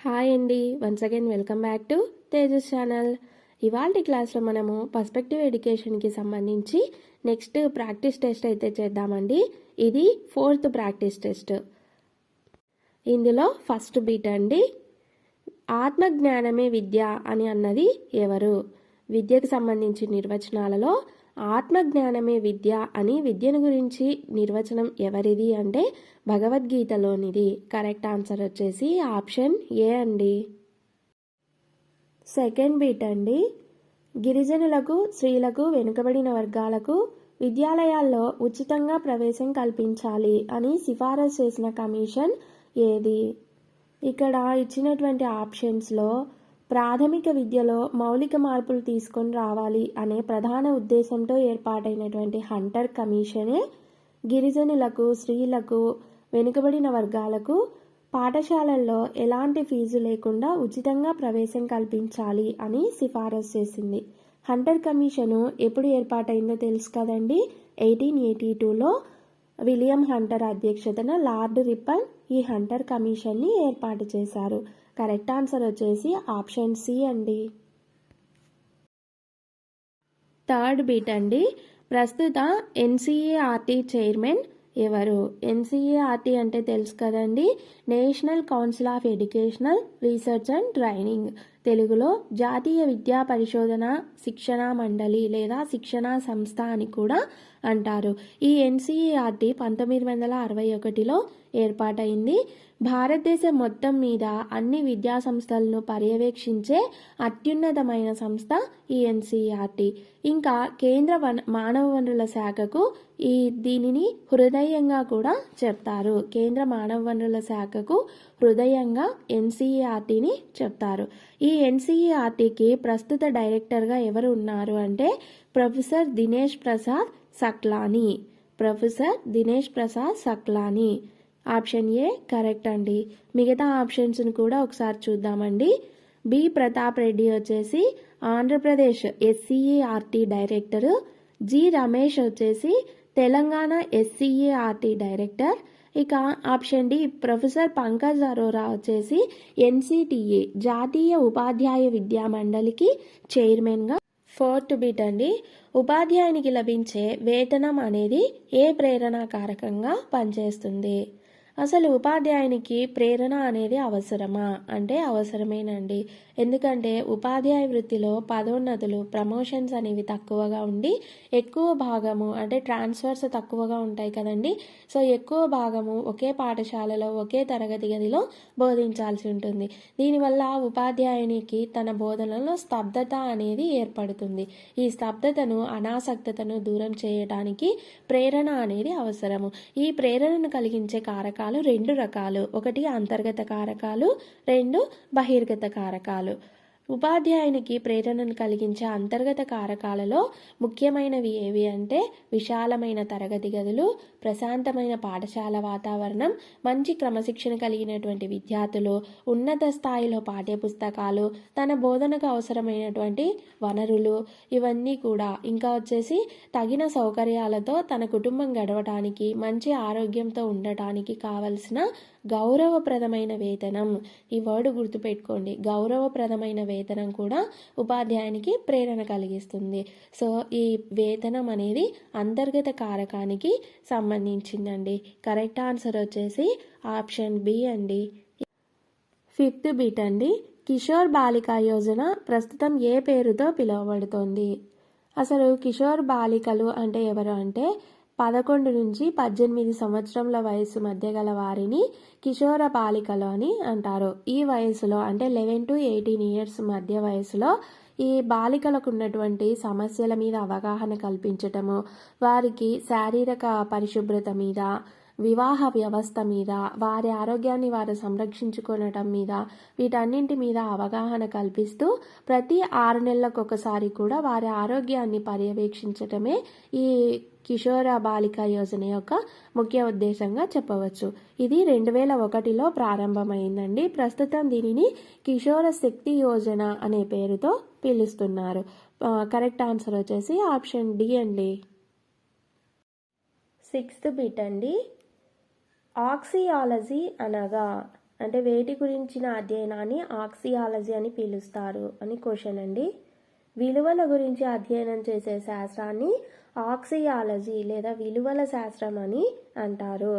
Hi అండి, once again welcome back to Tejas channel. ఇవాళ క్లాస్లో మనము పర్స్పెక్టివ్ ఎడ్యుకేషన్కి సంబంధించి నెక్స్ట్ ప్రాక్టీస్ టెస్ట్ అయితే చేద్దామండి. ఇది 4th ప్రాక్టీస్ టెస్ట్. ఇందులో ఫస్ట్ బీట్ అండి, ఆత్మజ్ఞానమే విద్య అని అన్నది ఎవరు? విద్యకు సంబంధించి నిర్వచనాలలో ఆత్మజ్ఞానమే విద్య అని విద్యను గురించి నిర్వచనం ఎవరిది అంటే భగవద్గీతలోనిది. కరెక్ట్ ఆన్సర్ వచ్చేసి ఆప్షన్ ఏ అండి. సెకండ్ బీట్ అండి, గిరిజనులకు, స్త్రీలకు, వెనుకబడిన వర్గాలకు విద్యాలయాల్లో ఉచితంగా ప్రవేశం కల్పించాలి అని సిఫారసు చేసిన కమిషన్ ఏది? ఇక్కడ ఇచ్చినటువంటి ఆప్షన్స్లో ప్రాథమిక విద్యలో మౌలిక మార్పులు తీసుకొని రావాలి అనే ప్రధాన ఉద్దేశంతో ఏర్పాటైనటువంటి హంటర్ కమిషనే గిరిజనులకు, స్త్రీలకు, వెనుకబడిన వర్గాలకు పాఠశాలల్లో ఎలాంటి ఫీజు లేకుండా ఉచితంగా ప్రవేశం కల్పించాలి అని సిఫారసు చేసింది. హంటర్ కమిషను ఎప్పుడు ఏర్పాటైందో తెలుసు కదండి. 1882లో విలియం హంటర్ అధ్యక్షతన లార్డ్ రిప్పన్ ఈ హంటర్ కమిషన్ని ఏర్పాటు చేశారు. కరెక్ట్ ఆన్సర్ వచ్చేసి ఆప్షన్ సి అండి. థర్డ్ బీట్ అండి, ప్రస్తుత ఎన్సీఈఆర్టీ చైర్మన్ ఎవరు? ఎన్సీఈఆర్టీ అంటే తెలుసు కదండి, national council of educational research and training. తెలుగులో జాతీయ విద్యా పరిశోధన శిక్షణా మండలి లేదా శిక్షణా సంస్థ అని కూడా అంటారు. ఈ ఎన్సీఈఆర్టీ 1961లో ఏర్పాటైంది. భారతదేశం మొత్తం మీద అన్ని విద్యా సంస్థలను పర్యవేక్షించే అత్యున్నతమైన సంస్థ ఈ ఎన్సీఈఆర్టీ. ఇంకా కేంద్ర మానవ వనరుల శాఖకు దీనిని హృదయంగా కూడా చెప్తారు. కేంద్ర మానవ వనరుల శాఖకు హృదయంగా ఎన్సీఈఆర్టీని చెప్తారు. ఈ ఎన్సీఈఆర్టీకి ప్రస్తుత డైరెక్టర్గా ఎవరు ఉన్నారు అంటే professor Dinesh Prasad Saklani. Professor Dinesh Prasad Saklani. Option A correct అండి. మిగతా ఆప్షన్స్ని కూడా ఒకసారి చూద్దామండి. బి ప్రతాప్ రెడ్డి వచ్చేసి Andhra Pradesh SCERT director. G Ramesh వచ్చేసి తెలంగాణ ఎస్సీఈఆర్టీ డైరెక్టర్. ఇక option D professor Pankaj Arora వచ్చేసి ఎన్సిటిఏ జాతీయ ఉపాధ్యాయ విద్యా మండలికి చైర్మన్గా. ఫోర్త్ బీట్ అండి, ఉపాధ్యాయునికి లభించే వేతనం అనేది ఏ ప్రేరణ కారకంగా పనిచేస్తుంది? అసలు ఉపాధ్యాయునికి ప్రేరణ అనేది అవసరమా అంటే అవసరమేనండి. ఎందుకంటే ఉపాధ్యాయ వృత్తిలో పదోన్నతులు, ప్రమోషన్స్ అనేవి తక్కువగా ఉండి ఎక్కువ భాగము అంటే ట్రాన్స్ఫర్స్ తక్కువగా ఉంటాయి కదండి. సో ఎక్కువ భాగము ఒకే పాఠశాలలో ఒకే తరగతి గదిలో బోధించాల్సి ఉంటుంది. దీనివల్ల ఉపాధ్యాయునికి తన బోధనలో స్తబ్దత అనేది ఏర్పడుతుంది. ఈ స్తబ్దతను, అనాసక్తతను దూరం చేయడానికి ప్రేరణ అనేది అవసరము. ఈ ప్రేరణను కలిగించే కారకాలు 2 రకాలు. ఒకటి అంతర్గత కారకాలు, 2 బహిర్గత కారకాలు. ఉపాధ్యాయునికి ప్రేరణను కలిగించే అంతర్గత కారకాలలో ముఖ్యమైనవి ఏవి అంటే విశాలమైన తరగతి గదులు, ప్రశాంతమైన పాఠశాల వాతావరణం, మంచి క్రమశిక్షణ కలిగినటువంటి విద్యార్థులు, ఉన్నత స్థాయిలో పాఠ్యపుస్తకాలు, తన బోధనకు అవసరమైనటువంటి వనరులు ఇవన్నీ కూడా. ఇంకా వచ్చేసి తగిన సౌకర్యాలతో తన కుటుంబం గడవటానికి, మంచి ఆరోగ్యంతో ఉండటానికి కావలసిన గౌరవప్రదమైన వేతనం. ఈ వర్డ్ గుర్తుపెట్టుకోండి, గౌరవప్రదమైన వేతనం కూడా ఉపాధ్యాయునికి ప్రేరణ కలిగిస్తుంది. సో ఈ వేతనం అనేది అంతర్గత కారకానికి సంబంధించిందండి. కరెక్ట్ ఆన్సర్ వచ్చేసి ఆప్షన్ బి అండి. ఫిఫ్త్ బీట్ అండి, కిషోర్ బాలికా యోజన ప్రస్తుతం ఏ పేరుతో పిలువబడుతోంది? అసలు కిషోర్ బాలికలు అంటే ఎవరు అంటే 11 నుంచి 18 సంవత్సరముల వయసు మధ్య గల వారిని కిషోర బాలికలు అని అంటారు. ఈ వయసులో అంటే 11 to 18 years మధ్య వయసులో ఈ బాలికలకు ఉన్నటువంటి సమస్యల మీద అవగాహన కల్పించటము, వారికి శారీరక పరిశుభ్రత మీద, వివాహ వ్యవస్థ మీద, వారి ఆరోగ్యాన్ని వారు సంరక్షించుకోవటం మీద, వీటన్నింటి మీద అవగాహన కల్పిస్తూ ప్రతి 6 నెలలకు ఒకసారి కూడా వారి ఆరోగ్యాన్ని పర్యవేక్షించటమే ఈ కిషోర బాలికా యోజన యొక్క ముఖ్య ఉద్దేశంగా చెప్పవచ్చు. ఇది 2001లో ప్రారంభమైందండి. ప్రస్తుతం దీనిని కిషోర శక్తి యోజన అనే పేరుతో పిలుస్తున్నారు. కరెక్ట్ ఆన్సర్ వచ్చేసి ఆప్షన్ డి అండి. సిక్స్త్ బిట్ అండి, ఆక్సియాలజీ అనగా అంటే వేటి గురించిన అధ్యయనాన్ని ఆక్సియాలజీ అని పిలుస్తారు అని క్వశ్చన్ అండి. విలువల గురించి అధ్యయనం చేసే శాస్త్రాన్ని ఆక్సియాలజీ లేదా విలువల శాస్త్రం అని అంటారు.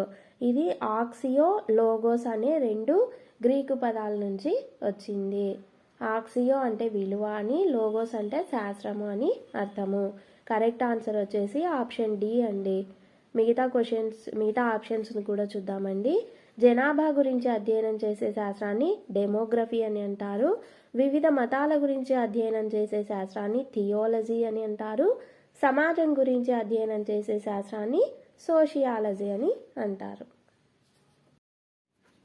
ఇది ఆక్సియో లోగోస్ అనే 2 గ్రీకు పదాల నుంచి వచ్చింది. ఆక్సియో అంటే విలువ అని, లోగోస్ అంటే శాస్త్రము అని అర్థము. కరెక్ట్ ఆన్సర్ వచ్చేసి ఆప్షన్ డి అండి. మిగతా ఆప్షన్స్ని కూడా చూద్దామండి. జనాభా గురించి అధ్యయనం చేసే శాస్త్రాన్ని డెమోగ్రఫీ అని అంటారు. వివిధ మతాల గురించి అధ్యయనం చేసే శాస్త్రాన్ని థియోలజీ అని అంటారు. సమాజం గురించి అధ్యయనం చేసే శాస్త్రాన్ని సోషియాలజీ అని అంటారు.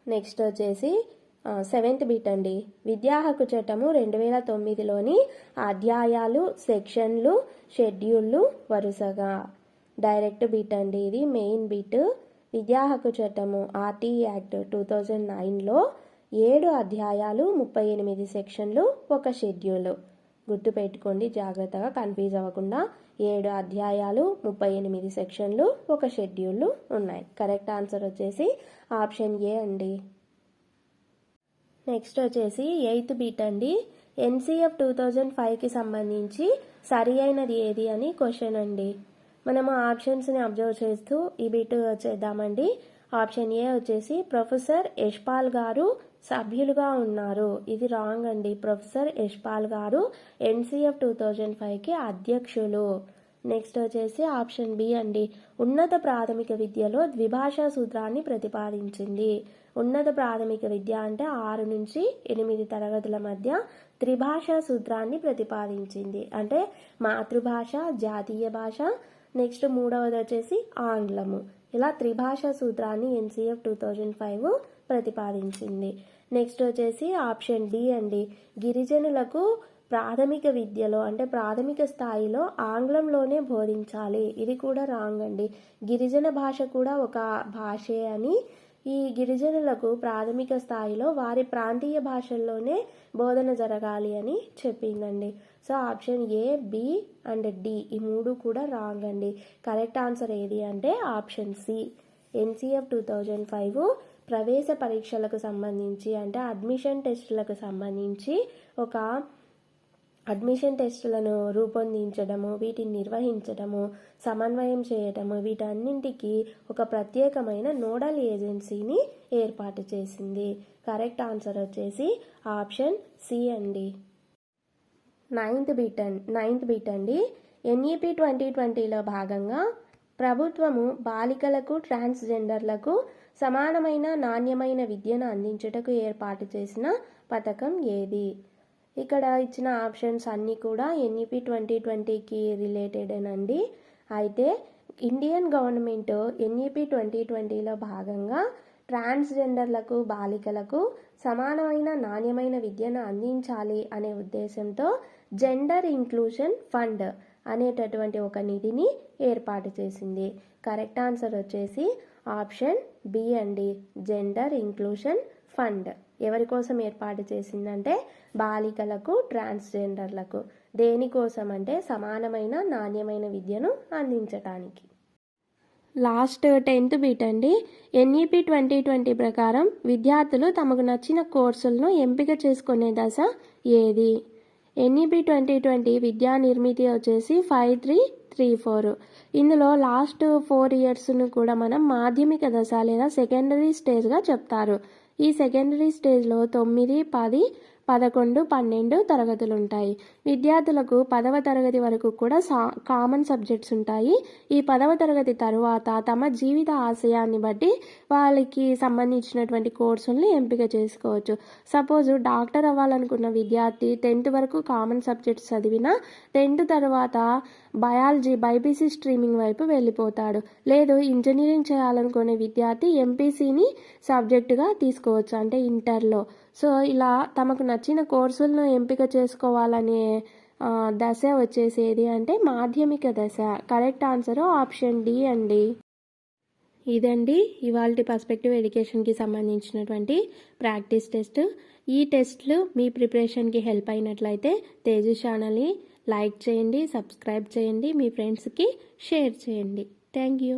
నెక్స్ట్ వచ్చేసి 7th బిట్ అండి. విద్యా హక్కు చట్టము 2009లోని అధ్యాయాలు, సెక్షన్లు, షెడ్యూళ్ళు వరుసగా. డైరెక్ట్ బిట్ అండి, ఇది మెయిన్ బిట్. విద్యా హక్కు చట్టము ఆర్టీఈ యాక్ట్ 2009లో 7 అధ్యాయాలు, 38 సెక్షన్లు, 1 షెడ్యూల్. గుర్తుపెట్టుకోండి జాగ్రత్తగా, కన్ఫ్యూజ్ అవ్వకుండా. 7 అధ్యాయాలు, 38 సెక్షన్లు, 1 షెడ్యూల్ ఉన్నాయి. కరెక్ట్ ఆన్సర్ వచ్చేసి ఆప్షన్ ఏ అండి. నెక్స్ట్ వచ్చేసి 8th బిట్ అండి. NCF 2005కి సంబంధించి సరి అయినది ఏది అని క్వశ్చన్ అండి. మనము ఆప్షన్స్ని అబ్జర్వ్ చేస్తూ ఈ బిట్ చేద్దామండి. ఆప్షన్ ఏ వచ్చేసి ప్రొఫెసర్ యశ్పాల్ గారు సభ్యులుగా ఉన్నారు. ఇది రాంగ్ అండి. ప్రొఫెసర్ యశ్పాల్ గారు NCF 2005కి అధ్యక్షులు. నెక్స్ట్ వచ్చేసి ఆప్షన్ బి అండి. ఉన్నత ప్రాథమిక విద్యలో ద్విభాషా సూత్రాన్ని ప్రతిపాదించింది. ఉన్నత ప్రాథమిక విద్య అంటే 6 నుంచి 8 తరగతుల మధ్య త్రిభాషా సూత్రాన్ని ప్రతిపాదించింది. అంటే మాతృభాష, జాతీయ భాష, నెక్స్ట్ 3వది వచ్చేసి ఆంగ్లము. ఇలా త్రిభాషా సూత్రాన్ని NCF 2005 ప్రతిపాదించింది. నెక్స్ట్ వచ్చేసి ఆప్షన్ డి అండి. గిరిజనులకు ప్రాథమిక విద్యలో అంటే ప్రాథమిక స్థాయిలో ఆంగ్లంలోనే బోధించాలి. ఇది కూడా రాంగ్ అండి. గిరిజన భాష కూడా ఒక భాషే అని, ఈ గిరిజనులకు ప్రాథమిక స్థాయిలో వారి ప్రాంతీయ భాషల్లోనే బోధన జరగాలి అని చెప్పిందండి. So option A, B and D ఈ 3 కూడా రాంగ్ అండి. కరెక్ట్ ఆన్సర్ ఏది అంటే ఆప్షన్ సి. NCF 2005 ప్రవేశ పరీక్షలకు సంబంధించి అంటే అడ్మిషన్ టెస్టులకు సంబంధించి ఒక అడ్మిషన్ టెస్టులను రూపొందించడము, వీటిని నిర్వహించడము, సమన్వయం చేయడము, వీటన్నింటికి ఒక ప్రత్యేకమైన నోడల్ ఏజెన్సీని ఏర్పాటు చేసింది. కరెక్ట్ ఆన్సర్ వచ్చేసి ఆప్షన్ సి అండి. 9th బిట్ అండి. NEP 2020లో భాగంగా ప్రభుత్వము బాలికలకు, ట్రాన్స్జెండర్లకు సమానమైన నాణ్యమైన విద్యను అందించుటకు ఏర్పాటు చేసిన పథకం ఏది? ఇక్కడ ఇచ్చిన ఆప్షన్స్ అన్నీ కూడా NEP 2020కి రిలేటెడేనండి. అయితే ఇండియన్ గవర్నమెంట్ NEP 2020లో భాగంగా ట్రాన్స్జెండర్లకు, బాలికలకు సమానమైన నాణ్యమైన విద్యను అందించాలి అనే ఉద్దేశంతో జెండర్ ఇంక్లూషన్ ఫండ్ అనేటటువంటి ఒక నిధిని ఏర్పాటు చేసింది. కరెక్ట్ ఆన్సర్ వచ్చేసి ఆప్షన్ బి అండి. జెండర్ ఇంక్లూషన్ ఫండ్ ఎవరి కోసం ఏర్పాటు చేసిందంటే బాలికలకు, ట్రాన్స్జెండర్లకు. దేనికోసం అంటే సమానమైన నాణ్యమైన విద్యను అందించటానికి. లాస్ట్ 10th బిట్ అండి. NEP 2020 ప్రకారం విద్యార్థులు తమకు నచ్చిన కోర్సులను ఎంపిక చేసుకునే దశ ఏది? NEP 2020 విద్యా నిర్మితి వచ్చేసి 5334. ఇందులో లాస్ట్ 4 ఇయర్స్ను కూడా మనం మాధ్యమిక దశ లేదా సెకండరీ స్టేజ్గా చెప్తారు. ఈ సెకండరీ స్టేజ్లో 9, 10, 11, 12 తరగతులు ఉంటాయి. విద్యార్థులకు 10వ తరగతి వరకు కూడా కామన్ సబ్జెక్ట్స్ ఉంటాయి. ఈ 10వ తరగతి తరువాత తమ జీవిత ఆశయాన్ని బట్టి వాళ్ళకి సంబంధించినటువంటి కోర్సుల్ని ఎంపిక చేసుకోవచ్చు. సపోజ్ డాక్టర్ అవ్వాలనుకున్న విద్యార్థి 10th వరకు కామన్ సబ్జెక్ట్స్ చదివినా 10th తర్వాత బయాలజీ, బైపీసీ స్ట్రీమింగ్ వైపు వెళ్ళిపోతాడు. లేదు ఇంజనీరింగ్ చేయాలనుకునే విద్యార్థి ఎంపీసీని సబ్జెక్టుగా తీసుకోవచ్చు అంటే ఇంటర్లో. సో ఇలా తమకు నచ్చిన కోర్సులను ఎంపిక చేసుకోవాలనే దశ వచ్చేసేది అంటే మాధ్యమిక దశ. కరెక్ట్ ఆన్సర్ ఆప్షన్ డి అండి. ఇదండి ఇవాల్టి పర్స్పెక్టివ్ ఎడ్యుకేషన్కి సంబంధించినటువంటి ప్రాక్టీస్ టెస్ట్. ఈ టెస్ట్లు మీ ప్రిపరేషన్కి హెల్ప్ అయినట్లయితే తేజు ఛానల్ని లైక్ చేయండి, సబ్స్క్రైబ్ చేయండి, మీ ఫ్రెండ్స్కి షేర్ చేయండి. Thank you.